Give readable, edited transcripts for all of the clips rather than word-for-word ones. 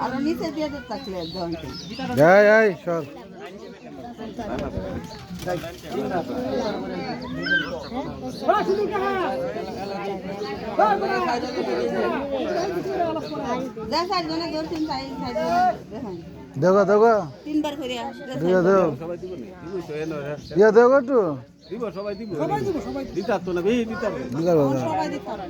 আর নিচে দিয়ে দিতে থাকলে জয়েন্ট এই এই সর দেখো দেখো তিনবার করে দেও ইয়া দেও একটু দিব সবাই দিব সবাই দিতা তো না বেশি দিতা সবাই দিতে পারে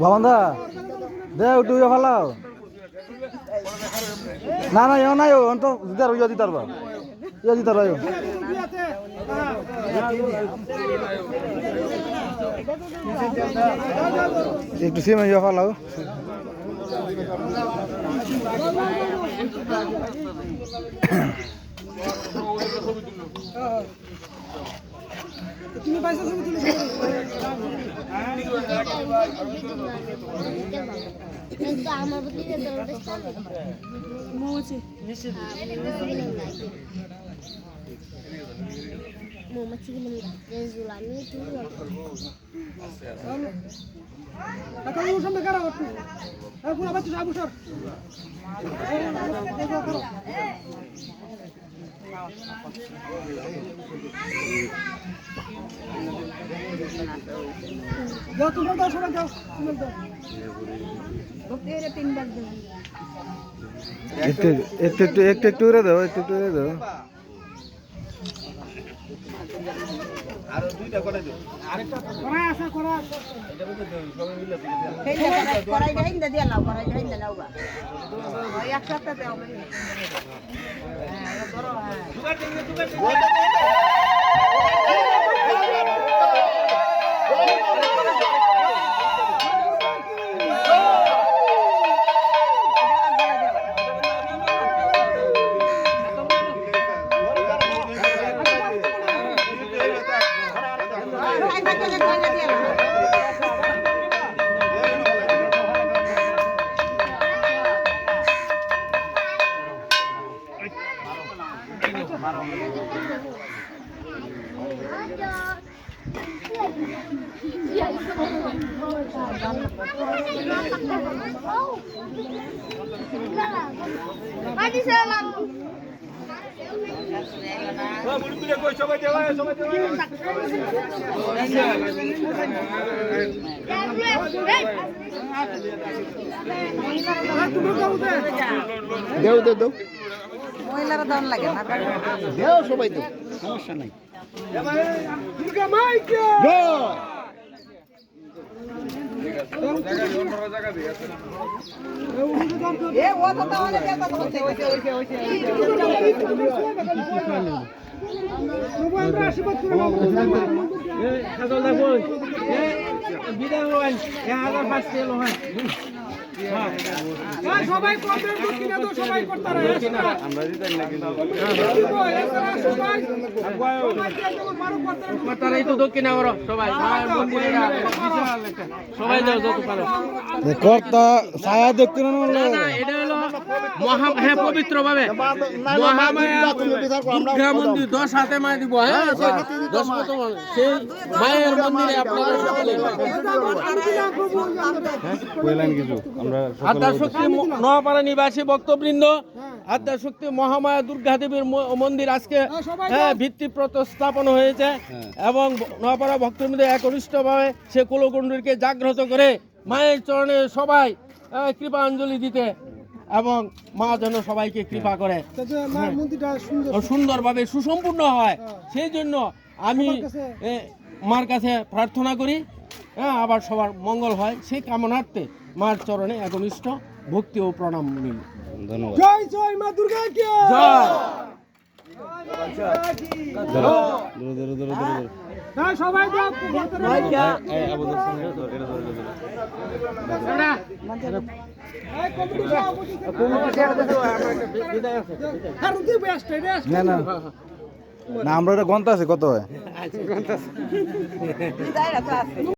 বাবান্দা দে একটু ইয়ে ফালাও না না ইয়ে নাই তো দিতার ইয়ে দিতার বা ইয়ে দিতার ইয়ে একটু সিমে ইয়ে ফালাও তুমি পয়সা ছবি তুলে আমার বুদ্ধি মোমোচি মোমোচি রেজুলানি তুই এখন ও সামনে কারা করতে আর পুরো বাচ্চা আবু সর যাও তোমরা দাও সবাই যাও তুমি দাও বকেরে তিনবার দাও একটু একটু একটু একটু একটু করে দাও একটু একটু করে দাও আর দুইটা করে দাও আরেকটা করা আসা করা এটা বলতে দাও সবাই মিলে করাই গাইন দে দিয়া নাও করাই গাইন দে নাও গা ওই একসাথে দাও হ্যাঁ করো Pode ser lá. সবাই দেওয়া সবাই দেও দেও দেও মহিলারা দাম লাগে না দেও সবাই দেও সমস্যা নাই দুর্গা মাইকে এ ও তো তাহলে যেটা হচ্ছে ওইছে মোবাইল আশীর্বাদ করে এ খাজল দেখো এ বিদায় হন 1005 তেল হয় হ্যাঁ সবাই কমেন্ট দুধ কিনা তো সবাই করতারা আমরা দিতাম না কিন্তু করতারা এই তো দক্ষিণা করো সবাই সবাই দাও যত পারো কর্তা ছায়া দেখতে না না এটা হলো হ্যাঁ পবিত্রভাবে মহামায়া দুর্গা মন্দির 10 হাতে মায় দিব, হ্যাঁ 10 কত সেই মায়ের মন্দিরে আপনারা সকলে কইলেন কিছু আমরা আদ্যাশক্তি নোয়াপাড়া নিবাসী ভক্তবৃন্দ, আদ্যাশক্তি মহামায়া দুর্গা দেবীর মন্দির আজকে ভিত্তি প্রতিস্থাপন হয়েছে এবং নোয়াপাড়া ভক্তবৃন্দ একনিষ্ঠভাবে সে কুলকুণ্ডুরকে জাগ্রত করে মায়ের চরণে সবাই কৃপাঞ্জলি দিতে এবং মা যেন সবাইকে কৃপা করে যাতে মায়ের মন্দিরটা সুন্দর সুন্দরভাবে সুসম্পূর্ণ হয়, সেই জন্য আমি মার কাছে প্রার্থনা করি, হ্যাঁ আবার সবার মঙ্গল হয় সেই কামনার্থে মার চরণে একনিষ্ঠ ভক্তি ও প্রণাম নিল। ধন্যবাদ। জয় জয় মা দুর্গা কি জয়। ধরো ধরো ধরো ধরো ধরো হ্যাঁ সবাই দাও ভক্তরা এই আবু দর্শন এটা ধরো এই কমিটি সভাপতি আর উঠে বেস্ট এটা না না না আমরা এটা গন্তা আছে কত হয়